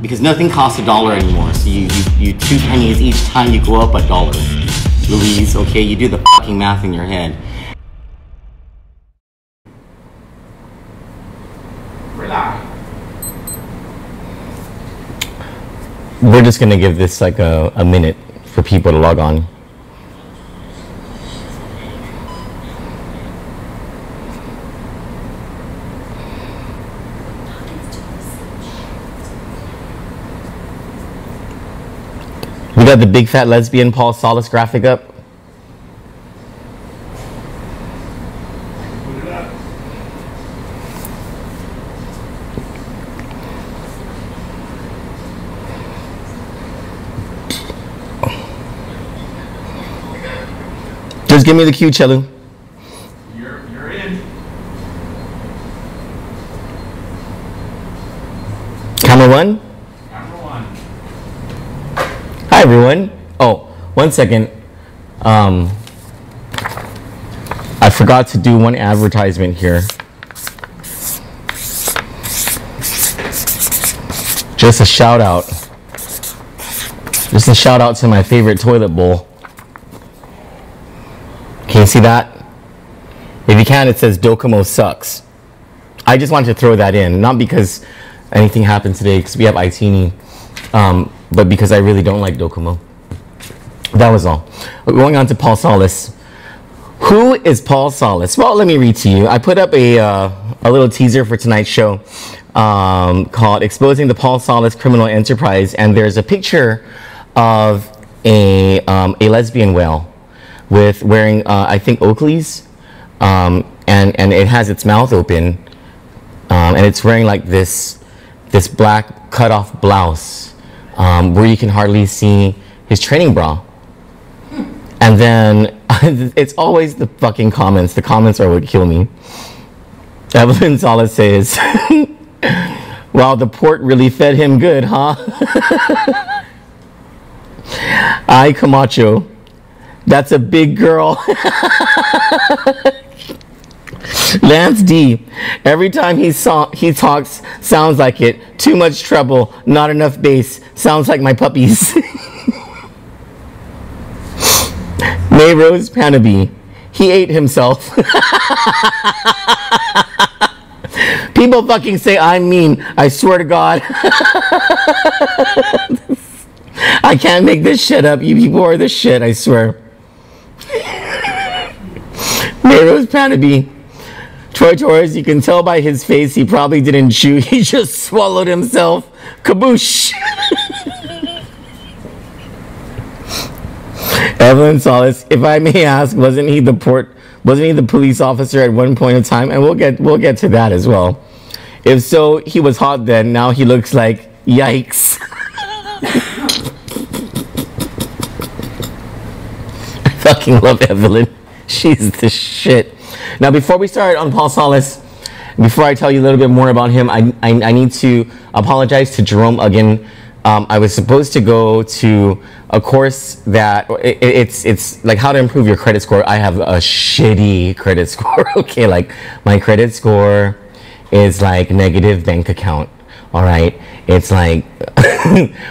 Because nothing costs $1 anymore, so you 2 pennies each time you go up $1. Louise, okay, you do the fucking math in your head. Relax. We're just gonna give this like a minute for people to log on. We got the big fat lesbian Paul Solace graphic up. Put it up. Just give me the cue, Chelu. You're in. Camera 1. Camera 1. Hi everyone. Oh, 1 second. I forgot to do one advertisement here. Just a shout out. Just a shout out to my favorite toilet bowl. Can you see that? If you can, it says Docomo sucks. I just wanted to throw that in, not because anything happened today, because we have Itini, but because I really don't like Docomo. That was all. Going on to Paul Solace. Who is Paul Solace? Well, let me read to you. I put up a little teaser for tonight's show called Exposing the Paul Solace Criminal Enterprise, and there's a picture of a lesbian whale with wearing, I think, Oakley's, and it has its mouth open, and it's wearing like this black cut-off blouse where you can hardly see his training bra. And then it's always the fucking comments. The comments are what kill me. Evelyn Solace says, wow, the port really fed him good, huh? Ay, Camacho. That's a big girl. Lance D. Every time he talks, sounds like it. Too much treble, not enough bass. Sounds like my puppies. May Rose Panaby. He ate himself. People fucking say I'm mean. I swear to God. I can't make this shit up. You people are the shit, I swear. May Rose Panaby. Troy Torres, you can tell by his face he probably didn't chew. He just swallowed himself. Kaboosh. Evelyn Solace, if I may ask, wasn't he the police officer at one point in time? And we'll get to that as well. If so, he was hot then. Now he looks like yikes. I fucking love Evelyn. She's the shit. Now, before we start on Paul Solace, before I tell you a little bit more about him, I need to apologize to Jerome again. I was supposed to go to a course that it's like how to improve your credit score. I have a shitty credit score. Okay, like my credit score is like negative bank account. All right, it's like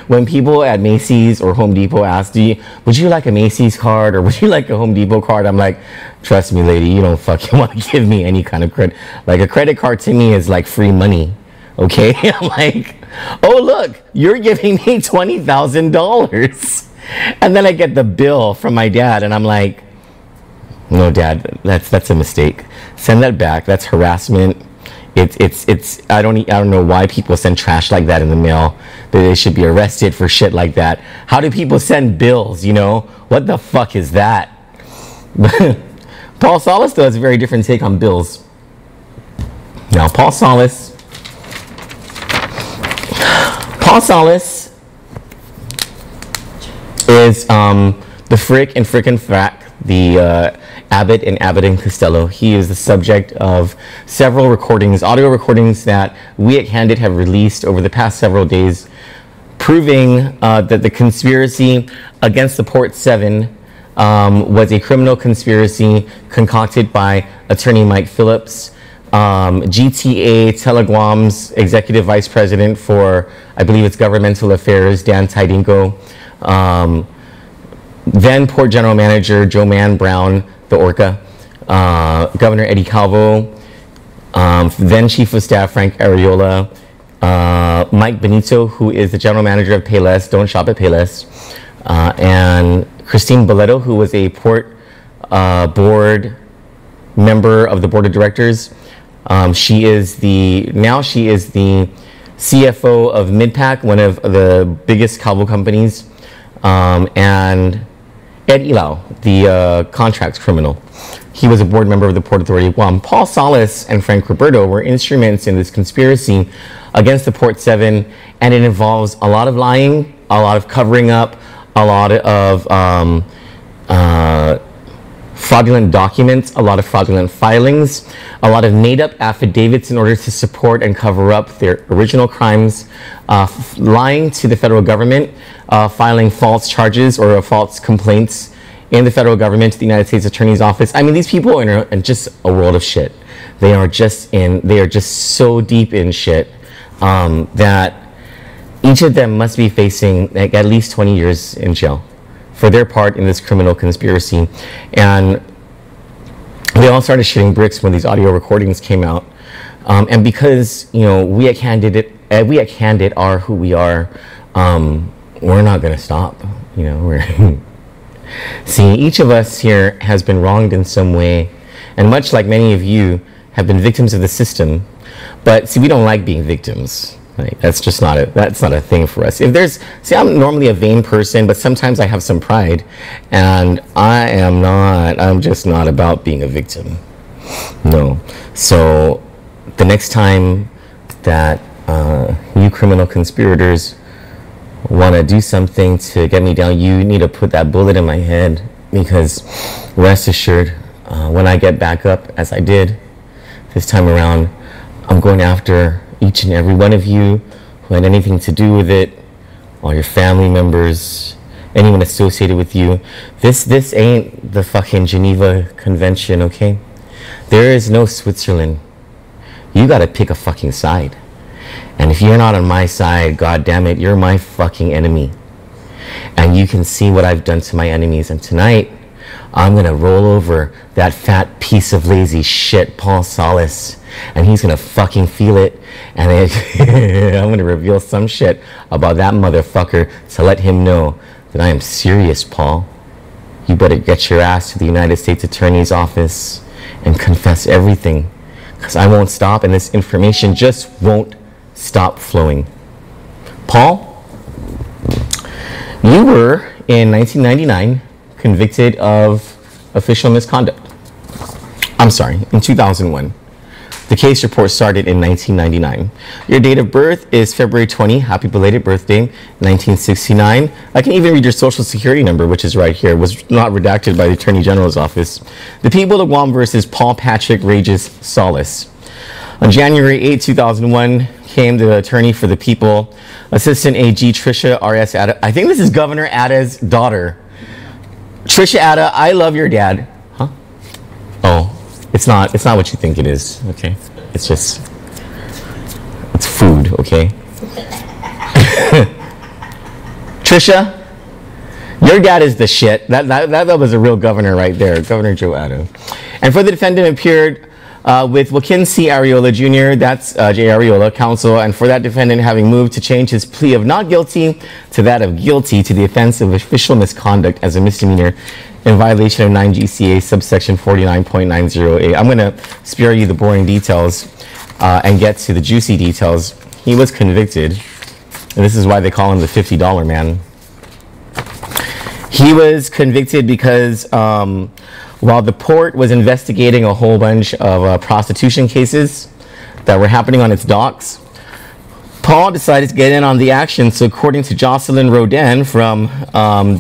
when people at Macy's or Home Depot ask you, would you like a Macy's card or would you like a Home Depot card? I'm like, trust me, lady, you don't fucking want to give me any kind of credit. Like a credit card to me is like free money. Okay, I'm like, oh look, you're giving me $20,000, and then I get the bill from my dad, and I'm like, no, Dad, that's a mistake. Send that back. That's harassment. It's I don't know why people send trash like that in the mail. They should be arrested for shit like that. How do people send bills? You know, what the fuck is that? Paul Solace though has a very different take on bills. Now, Paul Solace is the Frick and Frickin' Frack, the Abbott and Abbott and Costello. He is the subject of several recordings, audio recordings that we at Kandit have released over the past several days, proving that the conspiracy against the Port 7 was a criminal conspiracy concocted by attorney Mike Phillips. GTA Teleguam's executive vice president for, I believe it's governmental affairs, Dan Tidinko. Then Port General Manager Joanne Brown, the Orca. Governor Eddie Calvo. Then Chief of Staff Frank Arreola. Mike Benito, who is the general manager of Payless, Don't Shop at Payless. And Christine Boleto, who was a Port board member of the board of directors. She is the CFO of Midpack, one of the biggest Calvo companies. And Ed Ilau, the contracts criminal. He was a board member of the Port Authority of Guam. Paul Solace and Frank Roberto were instruments in this conspiracy against the Port 7, and it involves a lot of lying, a lot of covering up, a lot of fraudulent documents, a lot of fraudulent filings, a lot of made-up affidavits in order to support and cover up their original crimes, lying to the federal government, filing false charges or false complaints in the federal government to the United States Attorney's Office. I mean, these people are in just a world of shit. They are just so deep in shit that each of them must be facing like at least 20 years in jail for their part in this criminal conspiracy. And they all started shitting bricks when these audio recordings came out. And because, you know, we at Kandit are who we are, we're not going to stop. You know, we're see, each of us here has been wronged in some way, and much like many of you have been victims of the system. But see, we don't like being victims. Right? That's not a thing for us. I'm normally a vain person, but sometimes I have some pride, and I'm just not about being a victim. No. So the next time that you criminal conspirators want to do something to get me down, you need to put that bullet in my head, because rest assured, when I get back up, as I did this time around, I'm going after each and every one of you who had anything to do with it, all your family members, anyone associated with you. This ain't the fucking Geneva Convention, okay? There is no Switzerland. You gotta pick a fucking side. And if you're not on my side, god damn it, you're my fucking enemy. And you can see what I've done to my enemies. And tonight, I'm gonna roll over that fat piece of lazy shit, Paul Solace. And he's gonna fucking feel it. And I'm gonna reveal some shit about that motherfucker to let him know that I am serious, Paul. You better get your ass to the United States Attorney's Office and confess everything. Because I won't stop, and this information just won't stop flowing. Paul, you were in 1999 convicted of official misconduct. I'm sorry, in 2001. The case report started in 1999. Your date of birth is February 20, happy belated birthday, 1969. I can even read your social security number, which is right here. It was not redacted by the Attorney General's office. The people of Guam versus Paul Patrick Regis Solace. On January 8, 2001, came the attorney for the people, Assistant AG Tricia R.S. Atta. I think this is Governor Atta's daughter. Tricia Atta, I love your dad. Huh? Oh, it's not what you think it is, okay? It's food, okay? Tricia, your dad is the shit. That was a real governor right there, Governor Joe Atta. And for the defendant appeared with Joaquin C. Arreola Jr., that's J. Arreola, counsel, and for that defendant having moved to change his plea of not guilty to that of guilty to the offense of official misconduct as a misdemeanor in violation of 9 GCA subsection 49.90A. I'm going to spare you the boring details and get to the juicy details. He was convicted, and this is why they call him the $50 man. He was convicted because while the port was investigating a whole bunch of prostitution cases that were happening on its docks, Paul decided to get in on the action. So according to Jocelyn Rodin from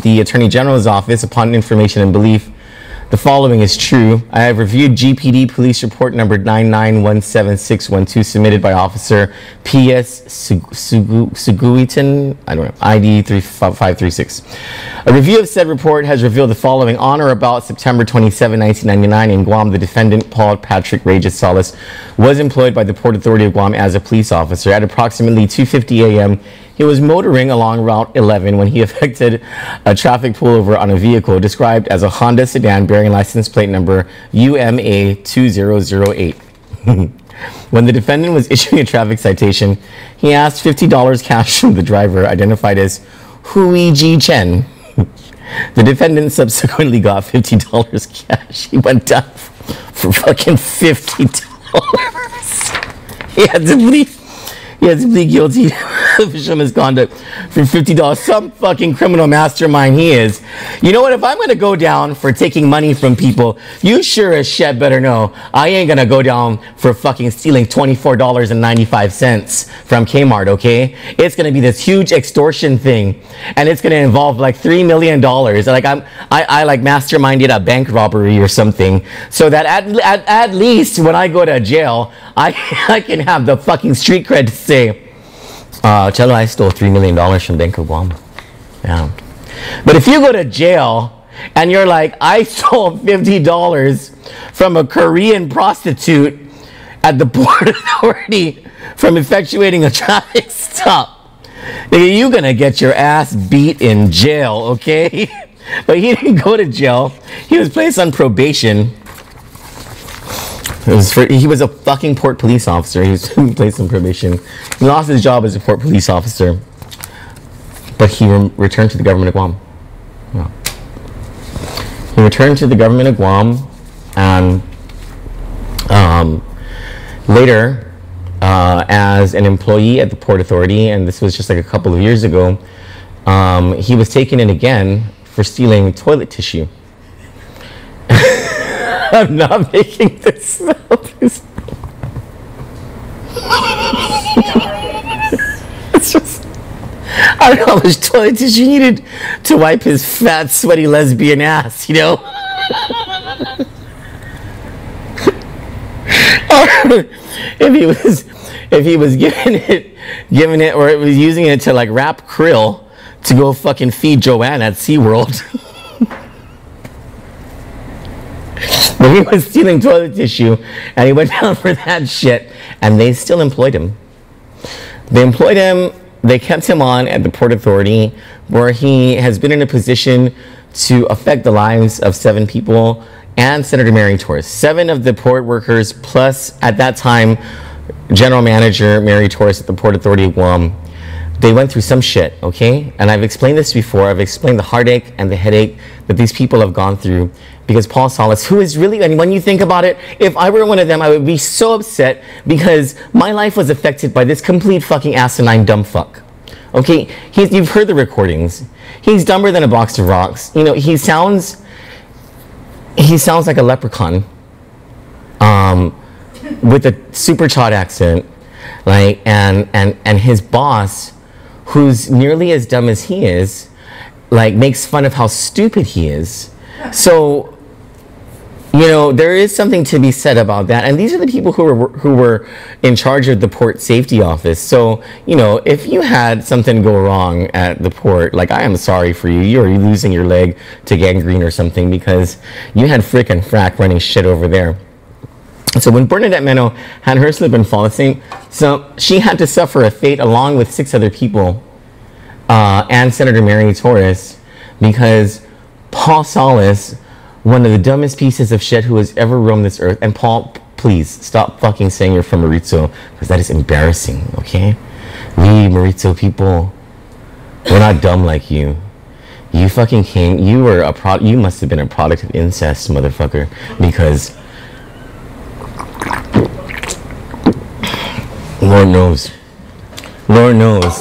the Attorney General's office, upon information and belief, The following is true. I have reviewed GPD police report number 9917612 submitted by Officer P.S. Suguitan, I don't know, ID 3536. A review of said report has revealed the following. On or about September 27, 1999 in Guam, the defendant, Paul Patrick Regis Solace, was employed by the Port Authority of Guam as a police officer. At approximately 2:50 a.m., he was motoring along Route 11 when he effected a traffic pullover on a vehicle described as a Honda sedan bearing license plate number UMA 2008. When the defendant was issuing a traffic citation, he asked $50 cash from the driver, identified as Hui Ji Chen. The defendant subsequently got $50 cash. He went down for fucking $50. He had to plead guilty to official misconduct for $50. Some fucking criminal mastermind he is. You know what? If I'm going to go down for taking money from people, you sure as shit better know I ain't going to go down for fucking stealing $24.95 from Kmart, okay? It's going to be this huge extortion thing, and it's going to involve like $3 million. Like I like masterminded a bank robbery or something, so that at least when I go to jail, I can have the fucking street cred to say, Chelo, I stole $3 million from Bank of Guam. Yeah. But if you go to jail and you're like, I stole $50 from a Korean prostitute at the Port Authority from effectuating a traffic stop, you're going to get your ass beat in jail, okay? But he didn't go to jail. He was placed on probation. He was a fucking port police officer. He was placed on probation. He lost his job as a port police officer, but he returned to the government of Guam. Yeah. He returned to the government of Guam, and later, as an employee at the Port Authority, and this was just like a couple of years ago, he was taken in again for stealing toilet tissue. I'm not making this up. It's just, I don't know how much toilet tissue he needed to wipe his fat, sweaty lesbian ass, you know? Or if he was giving it, or it was using it to like wrap krill to go fucking feed Joanne at SeaWorld. But he was stealing toilet tissue, and he went down for that shit, and they still employed him. They employed him, they kept him on at the Port Authority, where he has been in a position to affect the lives of 7 people and Senator Mary Torres. 7 of the port workers, plus at that time, General Manager Mary Torres at the Port Authority of Guam. They went through some shit, okay? And I've explained this before. I've explained the heartache and the headache that these people have gone through because Paul Solace, who is really, and when you think about it, if I were one of them, I would be so upset because my life was affected by this complete fucking asinine dumb fuck. Okay? You've heard the recordings. He's dumber than a box of rocks. You know, he sounds like a leprechaun with a super chod accent, like, and his boss, who's nearly as dumb as he is, like, makes fun of how stupid he is. So, you know, there is something to be said about that. And these are the people who were in charge of the port safety office. So, you know, if you had something go wrong at the port, like, I am sorry for you. You're losing your leg to gangrene or something because you had frickin' frack running shit over there. So when Bernadette Meno had her slip and fall, so she had to suffer a fate along with 6 other people and Senator Mary Torres because Paul Solace, one of the dumbest pieces of shit who has ever roamed this earth, and Paul, please stop fucking saying you're from Mauricio because that is embarrassing, okay? We Mauricio people, we're not dumb like you. You fucking came, you must have been a product of incest, motherfucker, because Lord knows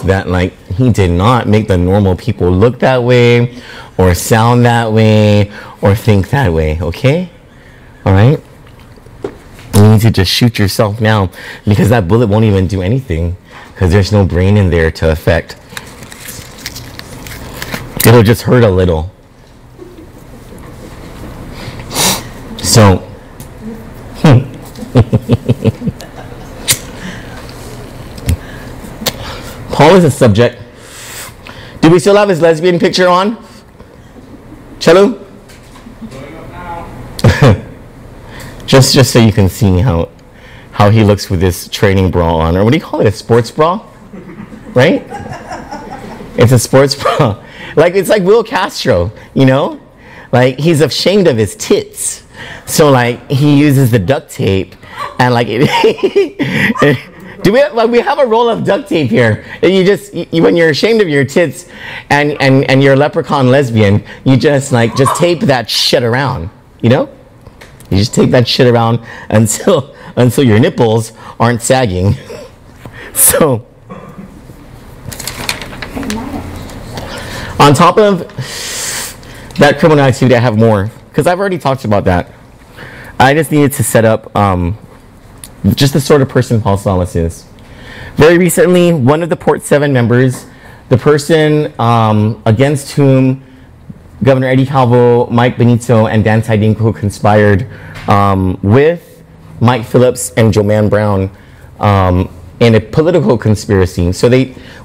that, like, he did not make the normal people look that way or sound that way or think that way, okay? All right? You need to just shoot yourself now because that bullet won't even do anything because there's no brain in there to affect. It'll just hurt a little. So, Paul is a subject. Do we still have his lesbian picture on? Chelu? Going up now. Just so you can see how he looks with this training bra on, or what do you call it? A sports bra, right? It's a sports bra. Like it's like Will Castro, you know? Like he's ashamed of his tits, so like he uses the duct tape, and like we have a roll of duct tape here. And when you're ashamed of your tits, and you're a leprechaun lesbian, you just tape that shit around, you know? You just tape that shit around until your nipples aren't sagging. So, on top of that criminal activity, I have more, because I've already talked about that. I just needed to set up just the sort of person Paul Solace is. Very recently, one of the Port 7 members, the person against whom Governor Eddie Calvo, Mike Benito, and Dan Tidinko conspired with Mike Phillips and Joanne Brown in a political conspiracy. So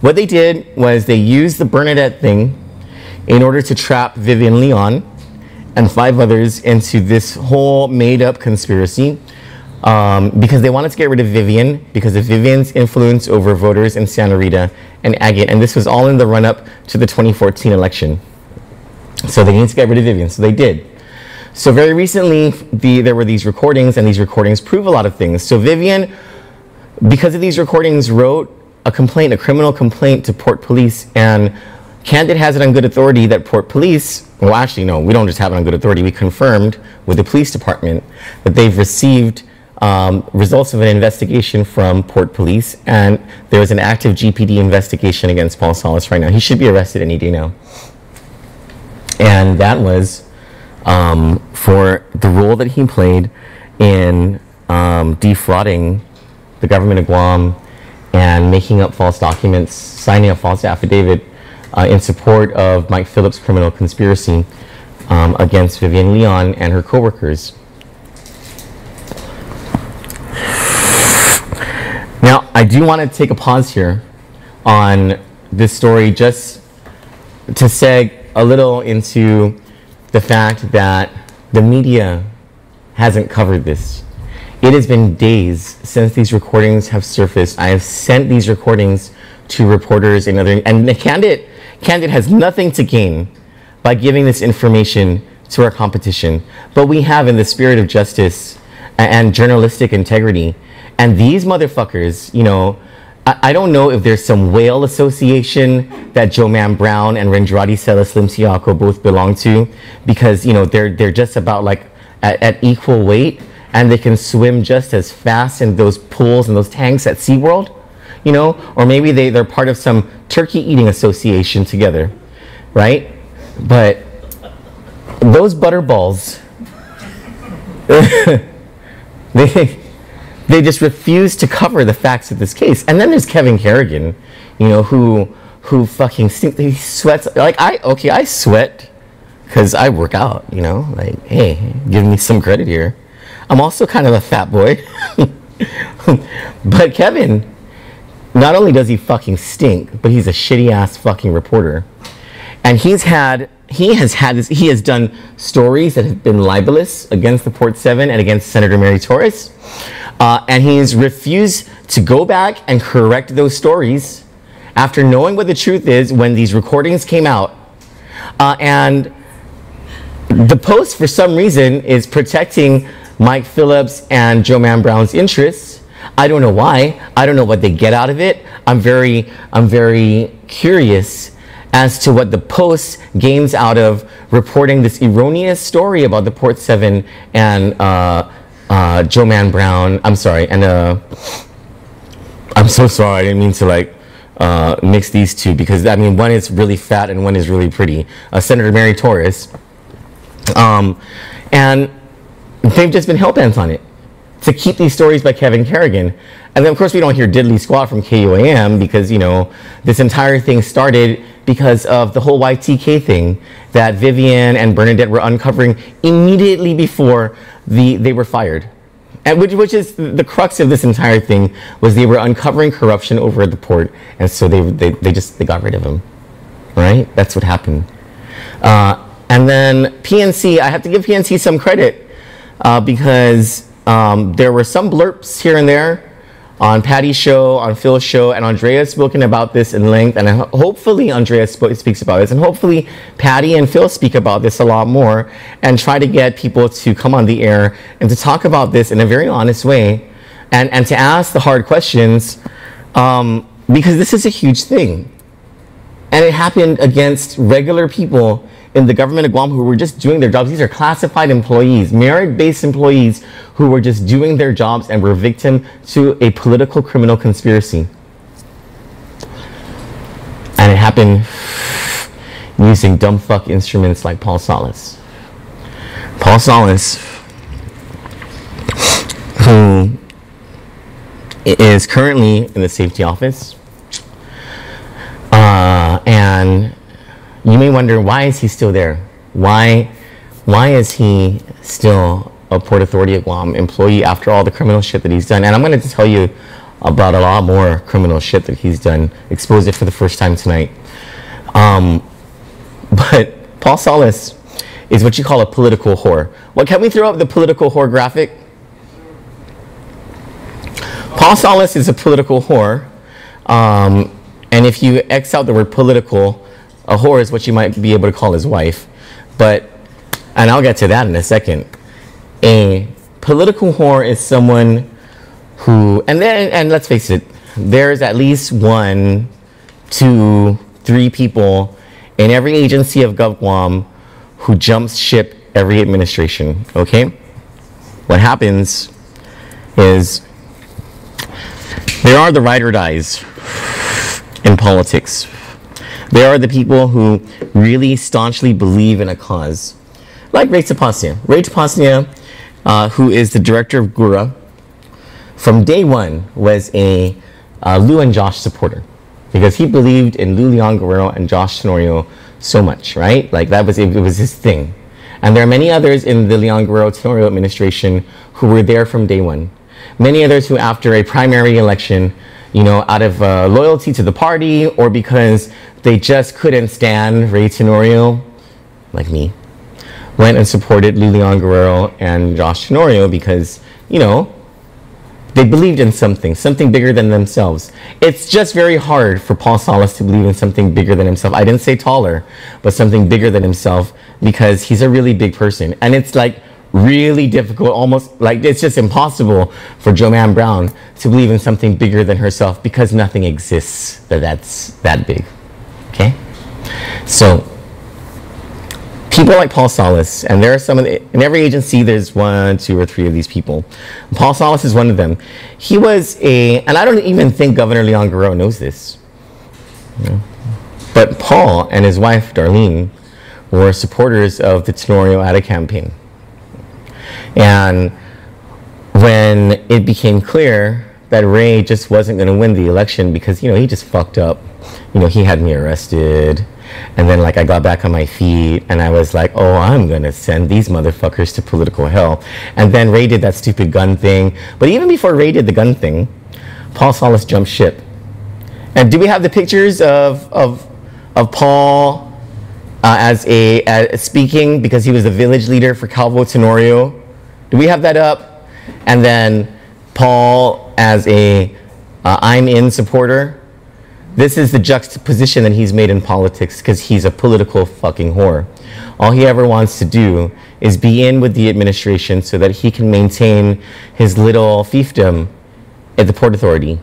what they did was they used the Bernadette thing in order to trap Vivian Leon and 5 others into this whole made-up conspiracy because they wanted to get rid of Vivian because of Vivian's influence over voters in Santa Rita and Agate. And this was all in the run-up to the 2014 election. So they needed to get rid of Vivian, so they did. So very recently, there were these recordings, and these recordings prove a lot of things. So Vivian, because of these recordings, wrote a criminal complaint to Port Police, and Kandit has it on good authority that Port Police, well actually no, we don't just have it on good authority, we confirmed with the police department that they've received results of an investigation from Port Police, and there is an active GPD investigation against Paul Solace right now. He should be arrested any day now. And that was for the role that he played in defrauding the government of Guam and making up false documents, signing a false affidavit in support of Mike Phillips' criminal conspiracy against Vivian Leon and her co-workers. Now, I do want to take a pause here on this story just to seg a little into the fact that the media hasn't covered this. It has been days since these recordings have surfaced. I have sent these recordings to reporters and Kandit has nothing to gain by giving this information to our competition. But we have, in the spirit of justice and journalistic integrity, and these motherfuckers, you know, I don't know if there's some whale association that Joanne Brown and Rendrati Sela Slim Siako both belong to, because, you know, they're just about like at equal weight, and they can swim just as fast in those pools and those tanks at SeaWorld, you know, or maybe they're part of some turkey eating association together, right? But those butterballs, they just refuse to cover the facts of this case. And then there's Kevin Kerrigan, you know, who fucking he sweats. Like I sweat because I work out, you know, like, hey, give me some credit here. I'm also kind of a fat boy. But Kevin, not only does he fucking stink, but he's a shitty ass fucking reporter. And he has done stories that have been libelous against the Port 7 and against Senator Mary Torres. And he's refused to go back and correct those stories after knowing what the truth is when these recordings came out. And the Post, for some reason, is protecting Mike Phillips and Joanne Brown's interests. I don't know why. I don't know what they get out of it. I'm very curious as to what the Post gains out of reporting this erroneous story about the Port 7 and Joanne Brown. I'm sorry, and I'm so sorry. I didn't mean to like mix these two, because I mean, one is really fat and one is really pretty. Senator Mary Torres, and they've just been hell-bent on it to keep these stories by Kevin Kerrigan. And then of course we don't hear diddly squat from KUAM, because, you know, this entire thing started because of the whole YTK thing that Vivian and Bernadette were uncovering immediately before they were fired. And which is the crux of this entire thing, was they were uncovering corruption over at the port, and so they got rid of him, right? That's what happened. And then PNC, I have to give PNC some credit because there were some blurps here and there on Patty's show, on Phil's show, and Andrea's spoken about this in length, and hopefully Andrea speaks about this, and hopefully Patty and Phil speak about this a lot more, and try to get people to come on the air and to talk about this in a very honest way, and to ask the hard questions, because this is a huge thing. And it happened against regular people in the government of Guam who were just doing their jobs. These are classified employees, merit-based employees who were just doing their jobs and were victim to a political criminal conspiracy. And it happened using dumb fuck instruments like Paul Solace. Paul Solace, who is currently in the safety office, and you may wonder, why is he still there? Why is he still a Port Authority of Guam employee after all the criminal shit that he's done? And I'm going to tell you about a lot more criminal shit that he's done, expose it for the first time tonight. But Paul Solace is what you call a political whore. Well, can we throw up the political whore graphic? Paul Solace is a political whore. And if you X out the word political, a whore is what you might be able to call his wife. But, and I'll get to that in a second. A political whore is someone who, and let's face it, there's at least 1, 2, 3 people in every agency of GovGuam who jumps ship every administration, okay? What happens is there are the ride or dies in politics. There are the people who really staunchly believe in a cause, like Ray Tapasnia. Ray Tapasnia, who is the director of GURA, from day one was a Lou and Josh supporter, because he believed in Lou Leon Guerrero and Josh Tenorio so much, right? Like it was his thing. And there are many others in the Leon Guerrero Tenorio administration who were there from day one. Many others who, after a primary election, you know, out of loyalty to the party or because they just couldn't stand Ray Tenorio, like me, went and supported Lou Leon Guerrero and Josh Tenorio because, you know, they believed in something bigger than themselves. It's just very hard for Paul Solace to believe in something bigger than himself. I didn't say taller, but something bigger than himself, because he's a really big person. And it's like really difficult, almost like it's just impossible for Joanne Brown to believe in something bigger than herself, because nothing exists that's that big. Okay? So people like Paul Solace, and there are some in every agency there's 1, 2, or 3 of these people. Paul Solace is one of them. He was and I don't even think Governor Leon Guerrero knows this, you know? But Paul and his wife Darlene were supporters of the Tenorio Ada campaign. And when it became clear that Ray just wasn't going to win the election because, you know, he just fucked up, you know, he had me arrested, and then like I got back on my feet and I was like, oh, I'm going to send these motherfuckers to political hell. And then Ray did that stupid gun thing. But even before Ray did the gun thing, Paul Solace jumped ship. And do we have the pictures of Paul as speaking, because he was the village leader for Calvo Tenorio? Do we have that up? And then Paul as I'm in supporter. This is the juxtaposition that he's made in politics, because he's a political fucking whore. All he ever wants to do is be in with the administration so that he can maintain his little fiefdom at the Port Authority.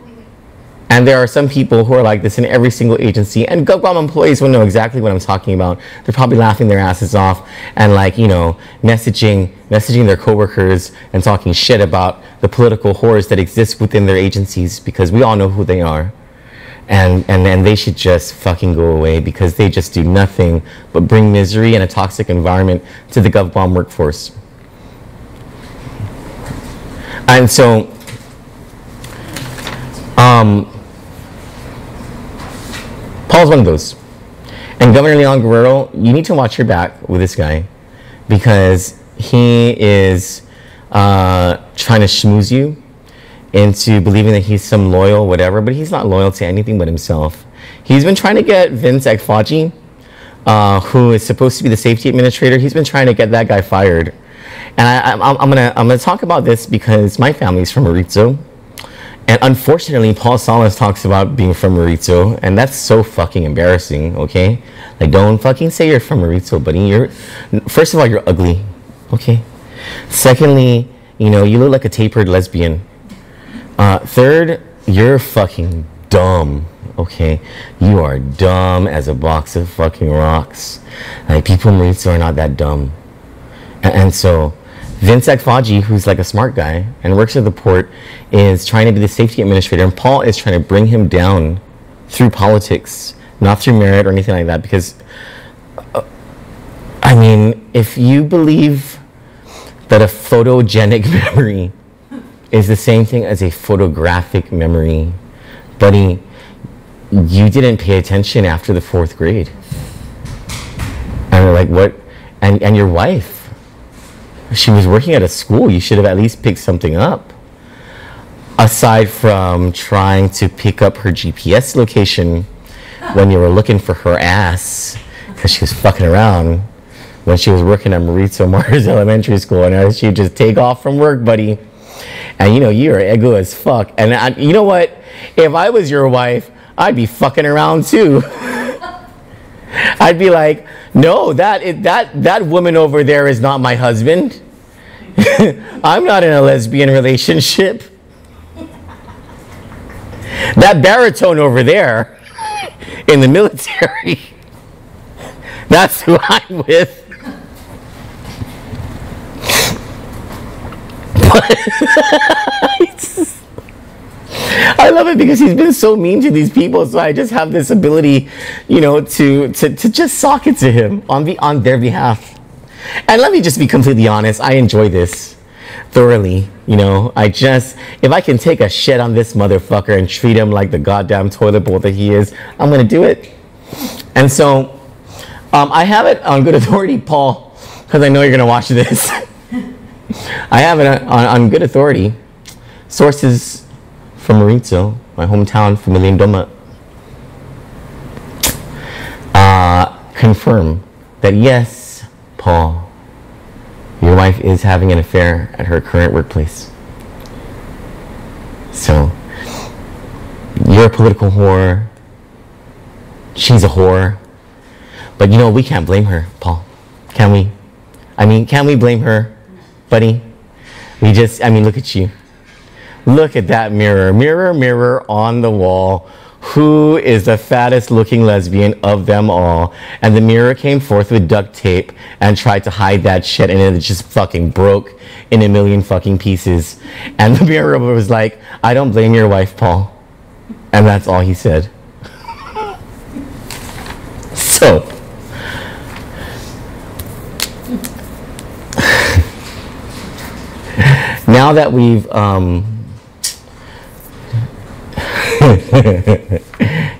And there are some people who are like this in every single agency, and GovGuam employees will know exactly what I'm talking about. They're probably laughing their asses off and, like, you know, messaging their coworkers and talking shit about the political whores that exist within their agencies, because we all know who they are. And they should just fucking go away, because they just do nothing but bring misery and a toxic environment to the GovBomb workforce. And so, Paul's one of those. And Governor Leon Guerrero, you need to watch your back with this guy, because he is trying to schmooze you into believing that he's some loyal whatever, but he's not loyal to anything but himself. He's been trying to get Vince Ekfaji, who is supposed to be the safety administrator, he's been trying to get that guy fired. And I'm gonna talk about this because my family's from Maritzo. And unfortunately, Paul Solace talks about being from Maritzo, and that's so fucking embarrassing, okay? Like, don't fucking say you're from Maritzo, buddy. First of all, you're ugly, okay? Secondly, you know, you look like a tapered lesbian. Third, you're fucking dumb, okay? You are dumb as a box of fucking rocks. Like, people in Maritzo are not that dumb. And so, Vince Ekfaji, who's like a smart guy and works at the port, is trying to be the safety administrator, and Paul is trying to bring him down through politics, not through merit or anything like that, because, I mean, if you believe that a photogenic memory is the same thing as a photographic memory, buddy, you didn't pay attention after the 4th grade. And like, what? And your wife, she was working at a school. You should have at least picked something up. Aside from trying to pick up her GPS location when you were looking for her ass, because she was fucking around when she was working at Maritzo Mars Elementary School, and she'd just take off from work, buddy. And you know, you're ego as fuck. And you know what? If I was your wife, I'd be fucking around too. I'd be like, no, that woman over there is not my husband. I'm not in a lesbian relationship. That baritone over there in the military, that's who I'm with. I love it because he's been so mean to these people, so I just have this ability, you know, to just sock it to him on their behalf. And let me just be completely honest, I enjoy this thoroughly, you know. If I can take a shit on this motherfucker and treat him like the goddamn toilet bowl that he is, I'm gonna do it. And so, I have it on good authority, Paul, because I know you're gonna watch this. I have it on good authority. Sources from Maritzo, my hometown, Familia Indoma, confirm that yes, Paul, your wife is having an affair at her current workplace. So, you're a political whore, she's a whore, but you know, we can't blame her, Paul, can we? I mean, can we blame her, buddy? Look at you. Look at that mirror. Mirror, mirror on the wall. Who is the fattest looking lesbian of them all? And the mirror came forth with duct tape and tried to hide that shit, and it just fucking broke in a million fucking pieces. And the mirror was like, I don't blame your wife, Paul. And that's all he said. So, now that we've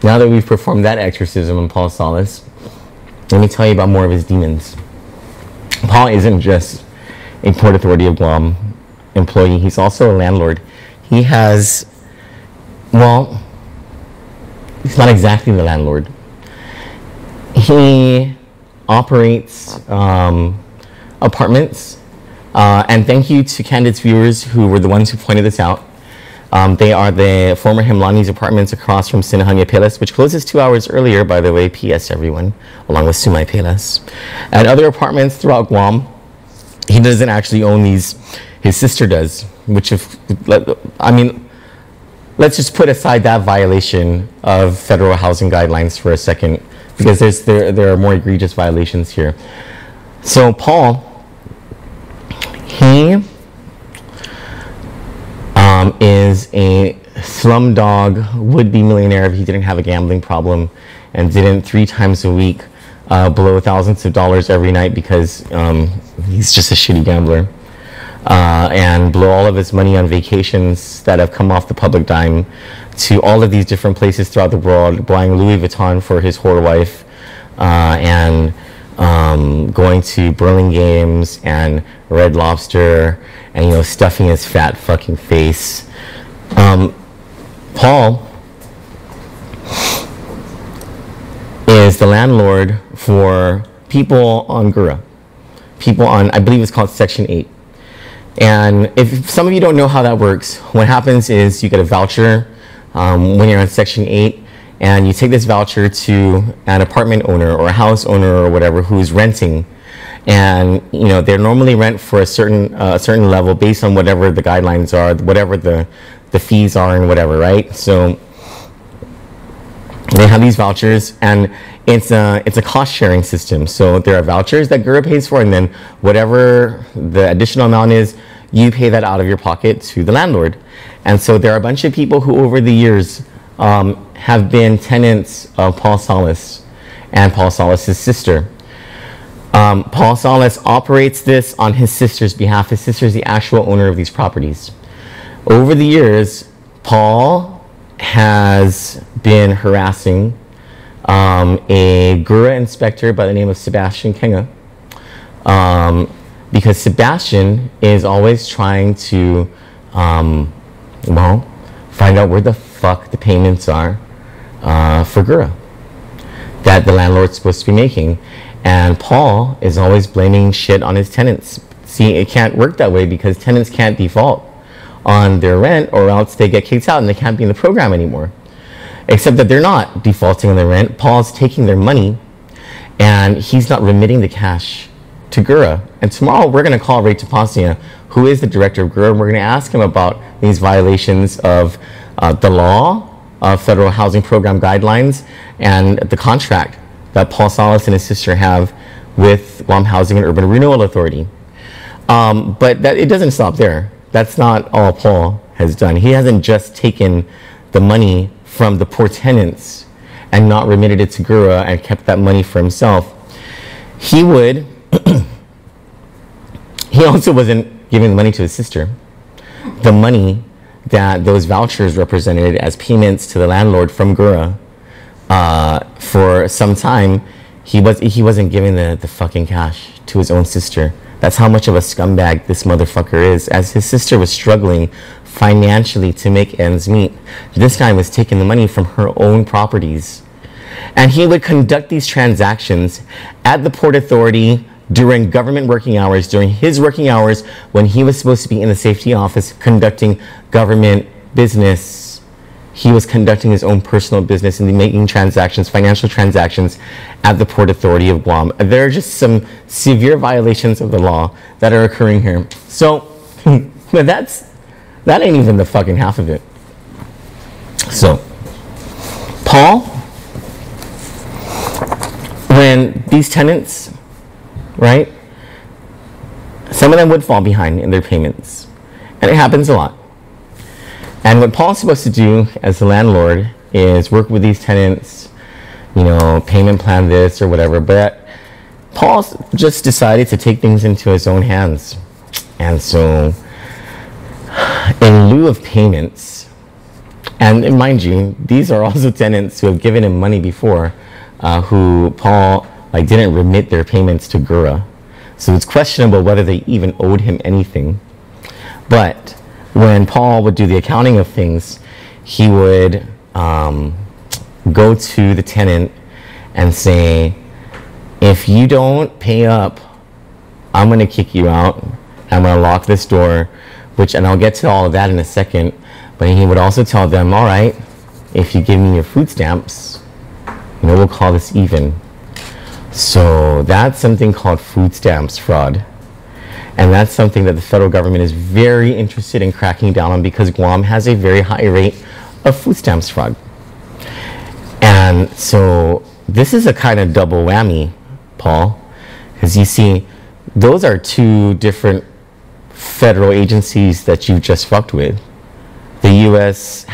now that we've performed that exorcism on Paul Solace, let me tell you about more of his demons. Paul isn't just a Port Authority of Guam employee, he's also a landlord. He has, well, he's not exactly the landlord. He operates apartments, and thank you to Kandit's viewers who were the ones who pointed this out. They are the former Himlani's apartments across from Sinahanya Pelas, which closes 2 hours earlier, by the way, PS everyone, along with Sumay Pelas. And other apartments throughout Guam. He doesn't actually own these, his sister does, which let's just put aside that violation of federal housing guidelines for a second, because there are more egregious violations here. So Paul, he is a slumdog would-be millionaire if he didn't have a gambling problem and didn't 3 times a week blow thousands of dollars every night because he's just a shitty gambler, and blow all of his money on vacations that have come off the public dime to all of these different places throughout the world, buying Louis Vuitton for his whore wife, and going to Burlingame's and Red Lobster and, stuffing his fat fucking face. Paul is the landlord for people on Gura. People on, I believe it's called Section 8. And if some of you don't know how that works, what happens is you get a voucher when you're on Section 8, and you take this voucher to an apartment owner or a house owner or whatever who's renting. And they normally rent for a certain level based on whatever the guidelines are, whatever the fees are and whatever, right? So they have these vouchers, and it's a cost sharing system. So there are vouchers that Gura pays for, and then whatever the additional amount is, you pay that out of your pocket to the landlord. And so there are a bunch of people who over the years have been tenants of Paul Solace and Paul Solace's sister. Paul Solace operates this on his sister's behalf. His sister is the actual owner of these properties. Over the years, Paul has been harassing a Gura inspector by the name of Sebastian Kenga, because Sebastian is always trying to, find out where the fuck the payments are for Gura that the landlord's supposed to be making. And Paul is always blaming shit on his tenants. See, it can't work that way because tenants can't default on their rent or else they get kicked out and they can't be in the program anymore. Except that they're not defaulting on their rent. Paul's taking their money and he's not remitting the cash to Gura. And tomorrow we're going to call Ray Tapasnia, who is the director of Gura, and we're going to ask him about these violations of the law, of federal housing program guidelines, and the contract that Paul Solace and his sister have with Guam Housing and Urban Renewal Authority. But it doesn't stop there. That's not all Paul has done. He hasn't just taken the money from the poor tenants and not remitted it to Gura and kept that money for himself. He also wasn't giving the money to his sister. The money that those vouchers represented as payments to the landlord from Gura, for some time, he wasn't giving the fucking cash to his own sister. That's how much of a scumbag this motherfucker is. As his sister was struggling financially to make ends meet, this guy was taking the money from her own properties. And he would conduct these transactions at the Port Authority during government working hours, during his working hours when he was supposed to be in the safety office conducting government business. He was conducting his own personal business and making transactions, financial transactions at the Port Authority of Guam. There are just some severe violations of the law that are occurring here. So, but that ain't even the fucking half of it. So, Paul, when these tenants, right, some of them would fall behind in their payments. And it happens a lot. And what Paul's supposed to do as the landlord is work with these tenants, payment plan this or whatever. But Paul's just decided to take things into his own hands. And so, in lieu of payments, and mind you, these are also tenants who have given him money before, who Paul didn't remit their payments to Gura. So it's questionable whether they even owed him anything. But when Paul would do the accounting of things, he would go to the tenant and say, if you don't pay up, I'm going to kick you out. I'm going to lock this door, and I'll get to all of that in a second. But he would also tell them, all right, if you give me your food stamps, we'll call this even. So that's something called food stamps fraud. And that's something that the federal government is very interested in cracking down on because Guam has a very high rate of food stamps fraud. And so this is a kind of double whammy, Paul, because you see, those are two different federal agencies that you just fucked with. The U.S.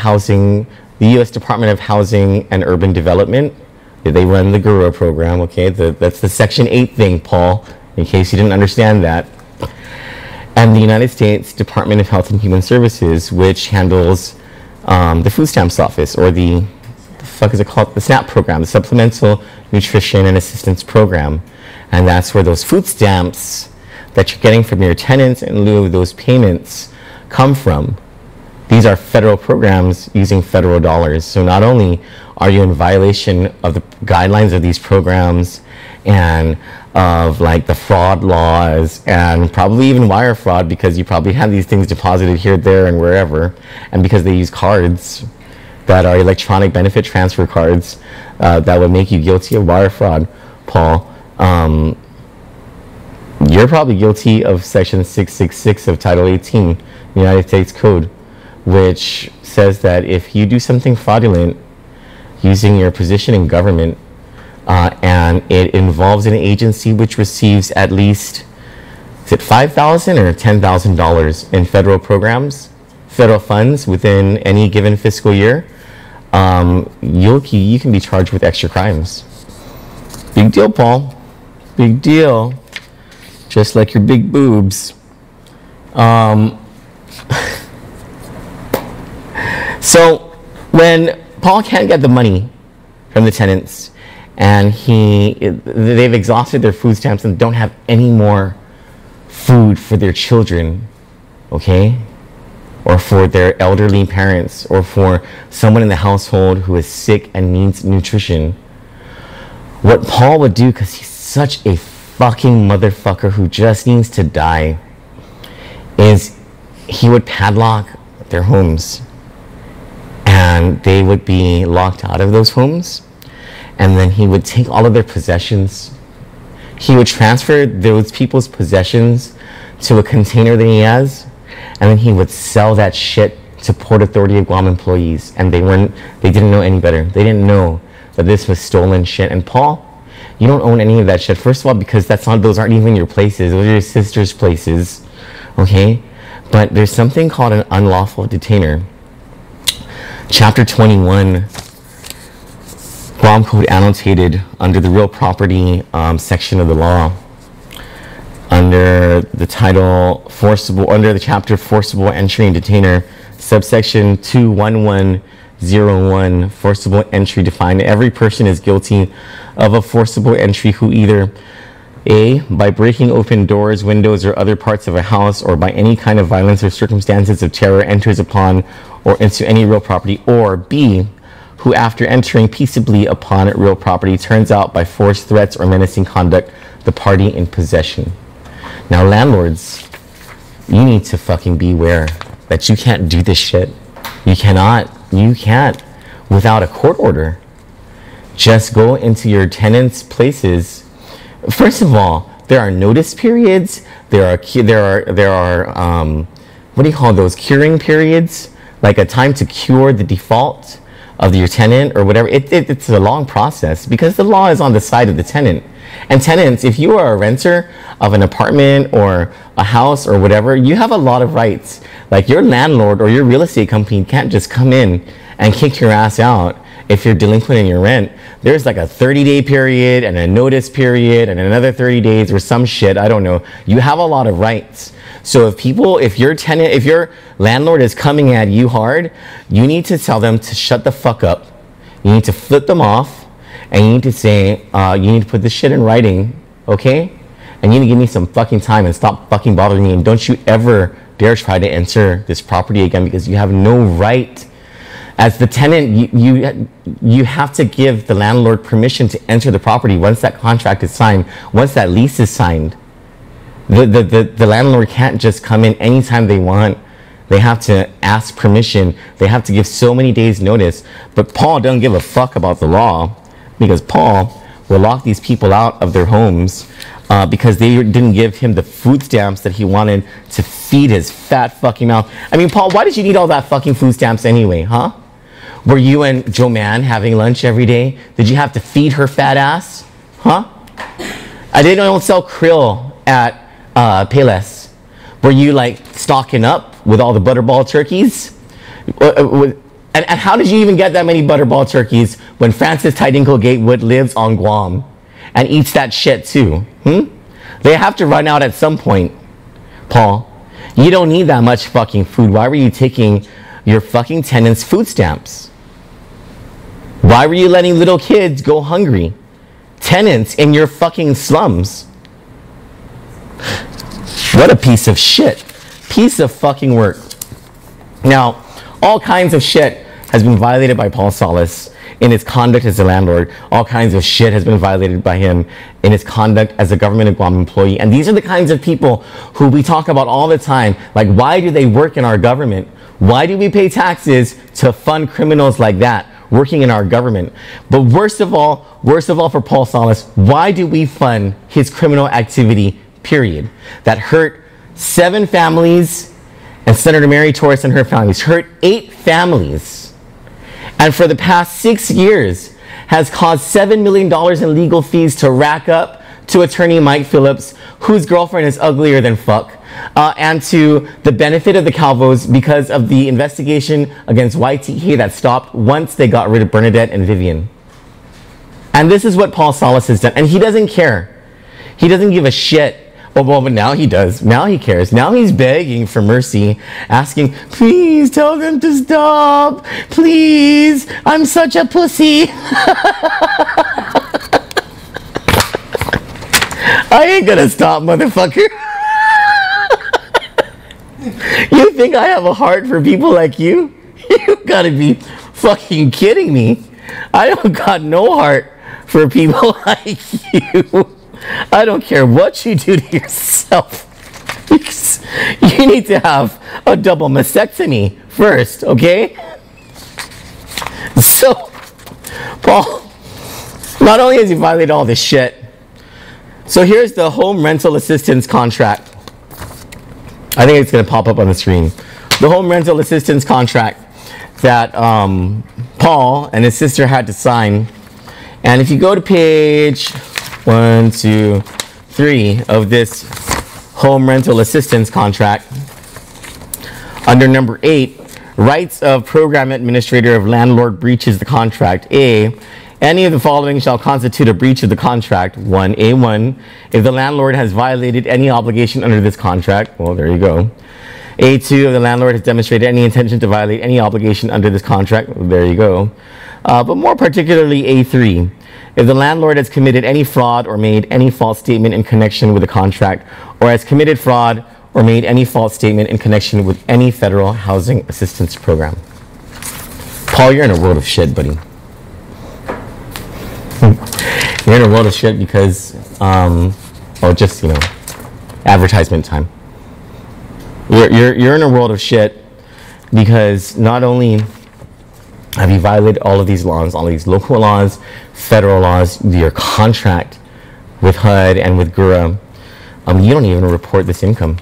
Department of Housing and Urban Development, they run the Gura program, okay? That's the Section 8 thing, Paul, in case you didn't understand that. And the United States Department of Health and Human Services, which handles the food stamps office, or the fuck is it called? The SNAP program, the Supplemental nutrition and assistance program. And that's where those food stamps that you're getting from your tenants in lieu of those payments come from. These are federal programs using federal dollars. So not only are you in violation of the guidelines of these programs and of like the fraud laws and probably even wire fraud, because you probably have these things deposited here, there, and wherever, and because they use cards that are electronic benefit transfer cards that would make you guilty of wire fraud, Paul. You're probably guilty of Section 666 of Title 18, United States Code, which says that if you do something fraudulent using your position in government and it involves an agency which receives at least, is it $5,000 or $10,000 in federal programs, federal funds within any given fiscal year, you can be charged with extra crimes. Big deal, Paul. Big deal. Just like your big boobs. So when Paul can't get the money from the tenants and they've exhausted their food stamps and don't have any more food for their children, okay, or for their elderly parents, or for someone in the household who is sick and needs nutrition, what Paul would do, because he's such a fucking motherfucker who just needs to die, is he would padlock their homes and they would be locked out of those homes, and then he would take all of their possessions. He would transfer those people's possessions to a container that he has, and then he would sell that shit to Port Authority of Guam employees, and they didn't know any better. They didn't know that this was stolen shit. And Paul, you don't own any of that shit. First of all, because those aren't even your places. Those are your sister's places, okay? But there's something called an unlawful detainer. Chapter 21, Guam Code annotated under the real property section of the law, under the title under the chapter forcible entry and detainer, subsection 21101, forcible entry defined. Every person is guilty of a forcible entry who either A, by breaking open doors, windows, or other parts of a house, or by any kind of violence or circumstances of terror enters upon or into any real property, or B, who after entering peaceably upon real property turns out by force, threats, or menacing conduct the party in possession. Now landlords, you need to fucking beware that you can't do this shit. You can't, without a court order, just go into your tenants' places. First of all, there are notice periods. There are what do you call those, curing periods? Like a time to cure the default of your tenant or whatever. It's a long process because the law is on the side of the tenant. And tenants, if you are a renter of an apartment or a house or whatever, you have a lot of rights. Like your landlord or your real estate company can't just come in and kick your ass out if you're delinquent in your rent. There's like a 30-day period and a notice period and another 30 days or some shit, I don't know. You have a lot of rights. So if your landlord is coming at you hard, you need to tell them to shut the fuck up. You need to flip them off, and you need to say, you need to put this shit in writing, okay? And you need to give me some fucking time and stop fucking bothering me, and don't you ever dare try to enter this property again, because you have no right. As the tenant, you have to give the landlord permission to enter the property once that contract is signed, once that lease is signed. The landlord can't just come in anytime they want. They have to ask permission. They have to give so many days notice. But Paul doesn't give a fuck about the law, because Paul will lock these people out of their homes because they didn't give him the food stamps that he wanted to feed his fat fucking mouth. I mean, Paul, why did you need all that fucking food stamps anyway, huh? Were you and Joanne having lunch every day? Did you have to feed her fat ass? Huh? They don't sell krill at Payless. Were you like stocking up with all the butterball turkeys? And how did you even get that many butterball turkeys when Francis Tidinkle Gatewood lives on Guam and eats that shit too? They have to run out at some point, Paul. You don't need that much fucking food. Why were you taking your fucking tenants' food stamps? Why were you letting little kids go hungry? tenants in your fucking slums. What a piece of shit. Piece of fucking work. Now, all kinds of shit has been violated by Paul Solace in his conduct as a landlord. All kinds of shit has been violated by him in his conduct as a government of Guam employee. And these are the kinds of people who we talk about all the time. Like, why do they work in our government? Why do we pay taxes to fund criminals like that working in our government? But worst of all for Paul Solace, why do we fund his criminal activity, period? That hurt 7 families, and Senator Mary Torres and her families hurt 8 families. And for the past 6 years has caused $7 million in legal fees to rack up to attorney Mike Phillips, whose girlfriend is uglier than fuck, and to the benefit of the Calvos because of the investigation against YTE that stopped once they got rid of Bernadette and Vivian. And this is what Paul Solace has done. And he doesn't care. He doesn't give a shit. Well, but now he does. Now he cares. Now he's begging for mercy, asking, please tell them to stop. Please, I'm such a pussy. I ain't gonna stop, motherfucker. You think I have a heart for people like you? You gotta be fucking kidding me. I don't got no heart for people like you. I don't care what you do to yourself. You need to have a double mastectomy first, okay? So, Paul, not only has he violated all this shit, so here's the home rental assistance contract. I think it's going to pop up on the screen. The home rental assistance contract that Paul and his sister had to sign. And if you go to page 1, 2, 3 of this home rental assistance contract, under number 8, rights of program administrator of landlord breaches the contract. A, any of the following shall constitute a breach of the contract. 1A1, if the landlord has violated any obligation under this contract. Well, there you go. A2, if the landlord has demonstrated any intention to violate any obligation under this contract. Well, there you go. But more particularly A3, if the landlord has committed any fraud or made any false statement in connection with the contract, or has committed fraud or made any false statement in connection with any federal housing assistance program. Paul, you're in a world of shit, buddy. You're in a world of shit because, just, advertisement time. You're in a world of shit because not only have you violated all of these laws, all these local laws, federal laws, your contract with HUD and with GURA, you don't even report this income.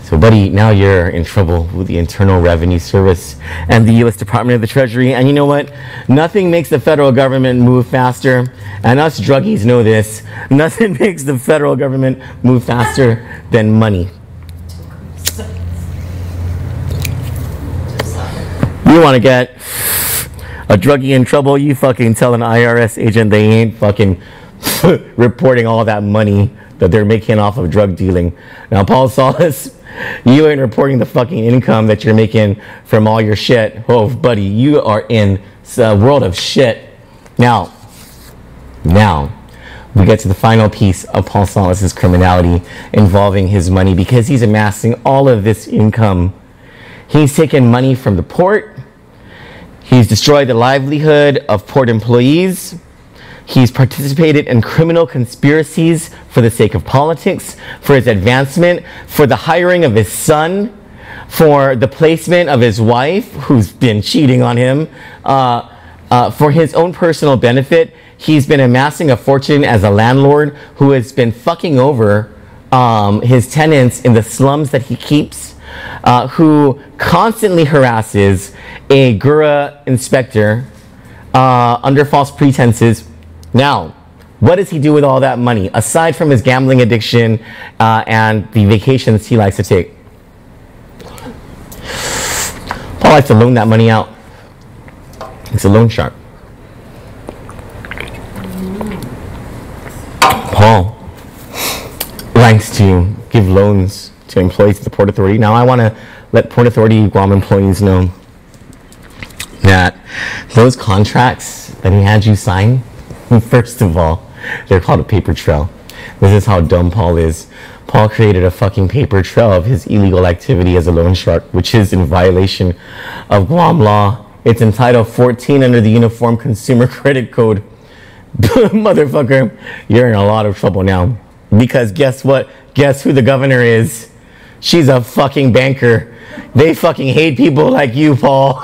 So, buddy, now you're in trouble with the Internal Revenue Service and the U.S. Department of the Treasury. And you know what? Nothing makes the federal government move faster. And us druggies know this. Nothing makes the federal government move faster than money. You want to get a druggie in trouble, you fucking tell an IRS agent they ain't fucking reporting all that money that they're making off of drug dealing. Now, Paul Solace, you ain't reporting the fucking income that you're making from all your shit. Oh, buddy, you are in a world of shit. Now, we get to the final piece of Paul Solace's criminality involving his money, because he's amassing all of this income. He's taken money from the port. He's destroyed the livelihood of port employees. He's participated in criminal conspiracies for the sake of politics, for his advancement, for the hiring of his son, for the placement of his wife, who's been cheating on him, for his own personal benefit. He's been amassing a fortune as a landlord who has been fucking over his tenants in the slums that he keeps, who constantly harasses a GURA inspector under false pretenses. Now, what does he do with all that money, aside from his gambling addiction and the vacations he likes to take? Paul likes to loan that money out. He's a loan shark. Paul likes to give loans to employees at the Port Authority. Now, I want to let Port Authority Guam employees know that those contracts that he had you sign, first of all, They're called a paper trail. This is how dumb Paul is. Paul created a fucking paper trail of his illegal activity as a loan shark, which is in violation of Guam law. It's in Title 14 under the Uniform Consumer Credit Code. Motherfucker, you're in a lot of trouble now. Because guess what? Guess who the governor is? She's a fucking banker. They fucking hate people like you, Paul.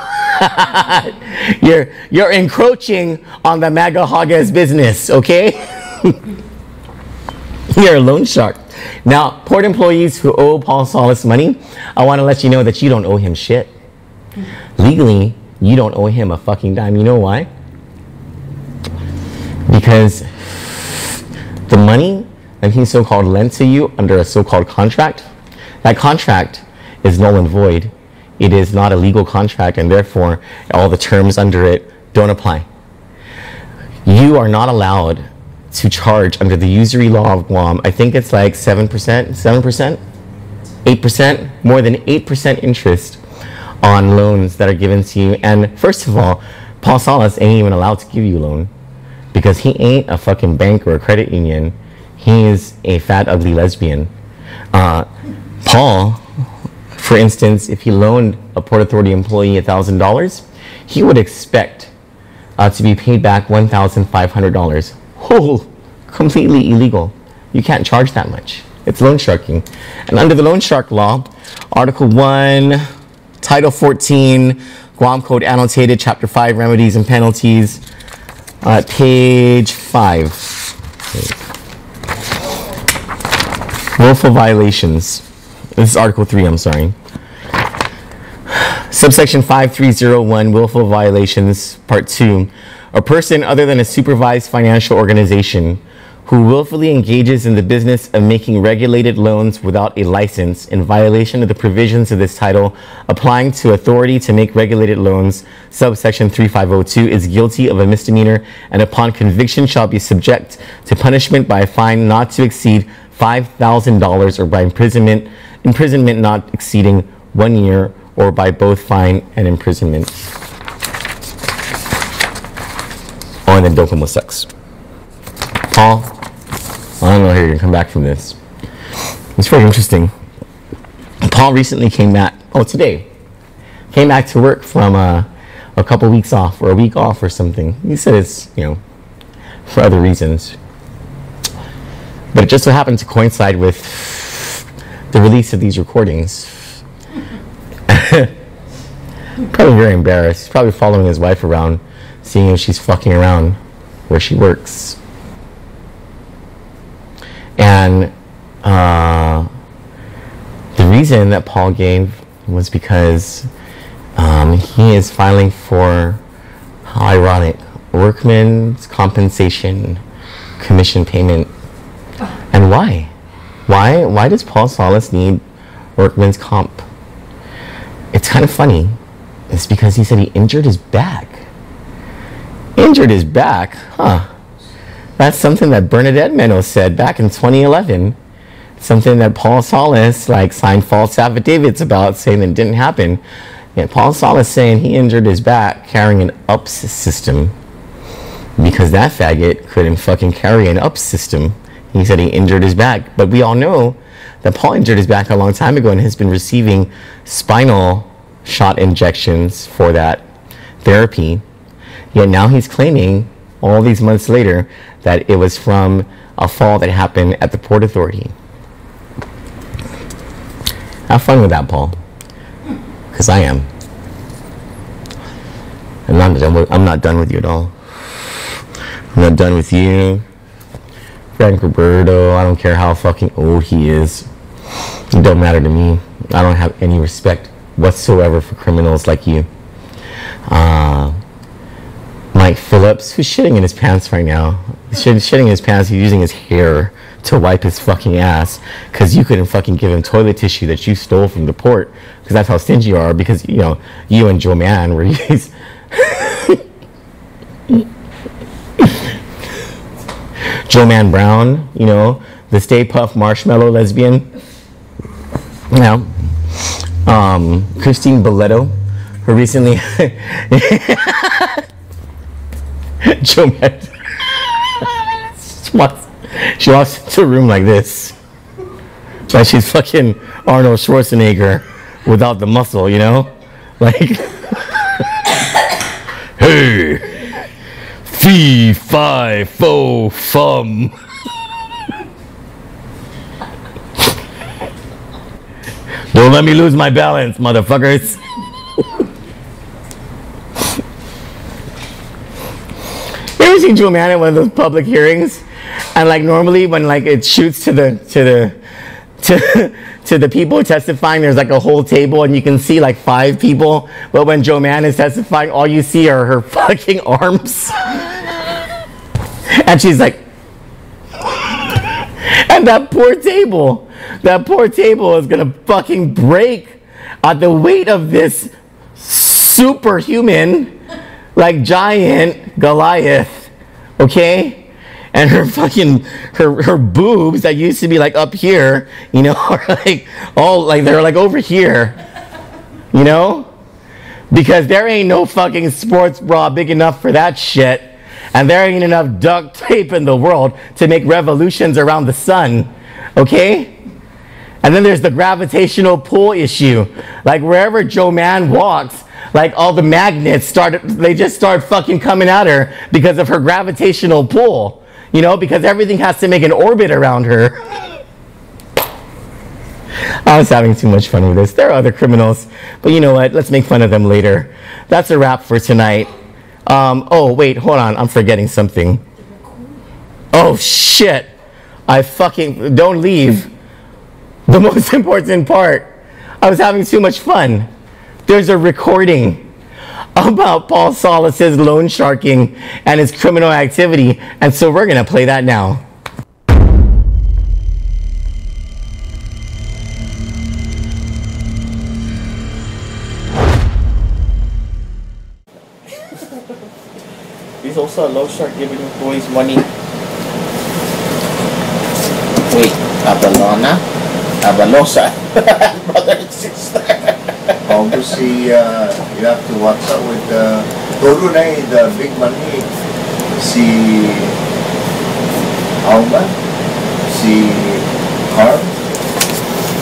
You're encroaching on the MAGA Hogges business, okay? You're a loan shark. Now, port employees who owe Paul Solace money, I want to let you know that you don't owe him shit. Legally, you don't owe him a fucking dime. You know why? Because the money that he so-called lent to you under a so-called contract, that contract is null and void. It is not a legal contract, and therefore all the terms under it don't apply. You are not allowed to charge under the usury law of Guam. I think it's like 7%, 8%, more than 8% interest on loans that are given to you. And first of all, Paul Solace ain't even allowed to give you a loan because he ain't a fucking bank or a credit union. He is a fat, ugly lesbian. Paul, for instance, if he loaned a Port Authority employee $1,000, he would expect to be paid back $1,500. Oh, completely illegal. You can't charge that much. It's loan sharking. And under the loan shark law, Article 1, Title 14, Guam Code Annotated, Chapter 5, Remedies and Penalties, page 5. Willful violations. This is Article 3, I'm sorry. Subsection 5301, willful violations, Part 2. A person other than a supervised financial organization who willfully engages in the business of making regulated loans without a license in violation of the provisions of this title applying to authority to make regulated loans, subsection 3502, is guilty of a misdemeanor and upon conviction shall be subject to punishment by a fine not to exceed $5,000 or by imprisonment not exceeding 1 year or by both fine and imprisonment. Oh, and then doping with sex. Paul, I don't know how you're gonna come back from this. It's very interesting. Paul recently came back, today, came back to work from a couple weeks off or a week off or something. He said it's, for other reasons. But it just so happened to coincide with the release of these recordings. Probably very embarrassed. He's probably following his wife around, seeing if she's fucking around where she works. And the reason that Paul gave was because he is filing for, how ironic, workman's compensation commission payment. And why? Why does Paul Solace need workman's comp? It's kind of funny. It's because he said he injured his back. Injured his back? Huh. That's something that Bernadette Meno said back in 2011. Something that Paul Solace signed false affidavits about, saying that it didn't happen. Yet Paul Solace saying he injured his back carrying an UPS system. Because that faggot couldn't fucking carry an UPS system. He said he injured his back. But we all know that Paul injured his back a long time ago and has been receiving spinal shot injections for that therapy. Yet now he's claiming, all these months later, that it was from a fall that happened at the Port Authority. Have fun with that, Paul. Because I am. I'm not done with you at all. I'm not done with you. Frank Roberto, I don't care how fucking old he is. It don't matter to me. I don't have any respect whatsoever for criminals like you. Mike Phillips, who's shitting in his pants right now. He's shitting in his pants, he's using his hair to wipe his fucking ass because you couldn't fucking give him toilet tissue that you stole from the port, because that's how stingy you are, because you and Joe Mann were Joe Mann Brown, the Stay Puft Marshmallow lesbian. Christine Boletto, who recently Joe Mann. She walks into a room like this. Like she's fucking Arnold Schwarzenegger without the muscle, you know? Like, hey, fee, fi, fo, fum. Don't let me lose my balance, motherfuckers. You ever seen Joanna at one of those public hearings? And like normally when like it shoots to the people testifying, there's like a whole table and you can see like 5 people. But when Joanna is testifying, all you see are her fucking arms. And she's like, and that poor table is gonna fucking break at the weight of this superhuman, like giant Goliath, okay? And her fucking, her boobs that used to be like up here, you know, are like, all like, they're like over here, you know? Because there ain't no fucking sports bra big enough for that shit. And there ain't enough duct tape in the world to make revolutions around the sun, okay? And then there's the gravitational pull issue. Like wherever Joe Man walks, like all the magnets they just start fucking coming at her because of her gravitational pull. You know, because everything has to make an orbit around her. I was having too much fun with this. There are other criminals, but you know what? Let's make fun of them later. That's a wrap for tonight. Oh, wait, hold on. I'm forgetting something. Oh, shit. Don't leave. The most important part. I was having too much fun. There's a recording about Paul Solace's loan sharking and his criminal activity, and so we're going to play that now. He's also a loan shark giving employees money. Wait, Abalosa, brother and sister. Obviously, you have to watch out with the big money. Si Alma, si Carl.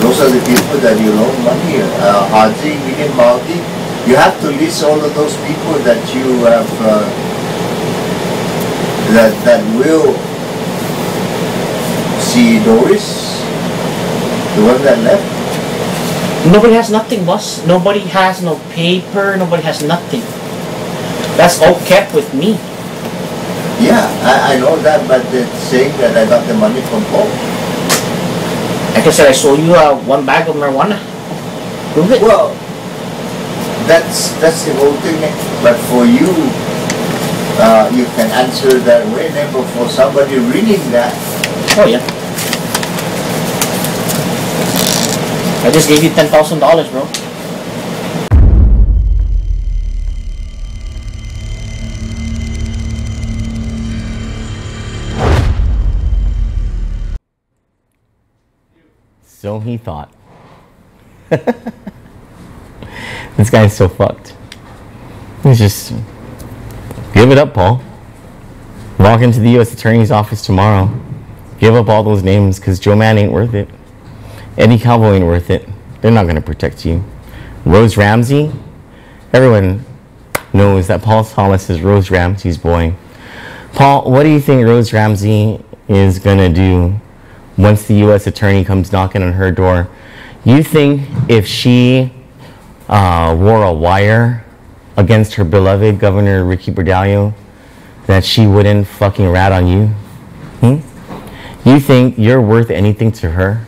Those are the people that you loan money. Haji, William Maldi. You have to list all of those people that you have that will. See Doris, the one that left. Nobody has nothing, boss. Nobody has no paper. Nobody has nothing. That's all kept with me. Yeah, I know that, but it's saying that I got the money from Paul. Like I said, I sold you 1 bag of marijuana. Prove it. Well, that's the whole thing. But for you, you can answer that way. But for somebody reading that, oh yeah. I just gave you $10,000, bro. So he thought. This guy's so fucked. He's just, give it up, Paul. Walk into the U.S. Attorney's office tomorrow. Give up all those names, because Joe Man ain't worth it. Eddie Calvo ain't worth it. They're not going to protect you. Rose Ramsey, everyone knows that Paul Solace is Rose Ramsey's boy. Paul, what do you think Rose Ramsey is going to do once the U.S. attorney comes knocking on her door? You think if she wore a wire against her beloved Governor Ricky Berdallo, that she wouldn't fucking rat on you? You think you're worth anything to her?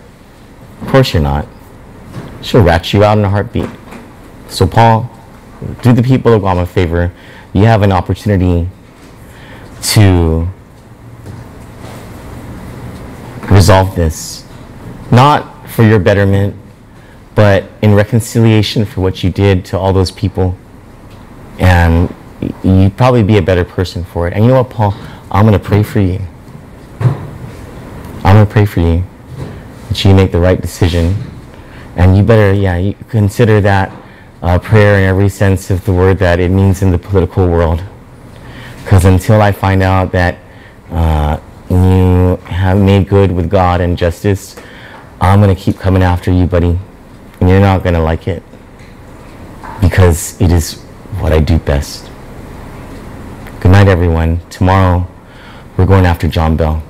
Of course you're not. She'll rat you out in a heartbeat. So Paul, do the people of Guam a favor. You have an opportunity to resolve this. Not for your betterment, but in reconciliation for what you did to all those people. And you'd probably be a better person for it. And you know what, Paul? I'm going to pray for you. I'm going to pray for you that you make the right decision. And you better, you consider that prayer in every sense of the word that it means in the political world. Because until I find out that you haven't made good with God and justice, I'm going to keep coming after you, buddy. And you're not going to like it. Because it is what I do best. Good night, everyone. Tomorrow, we're going after John Bell.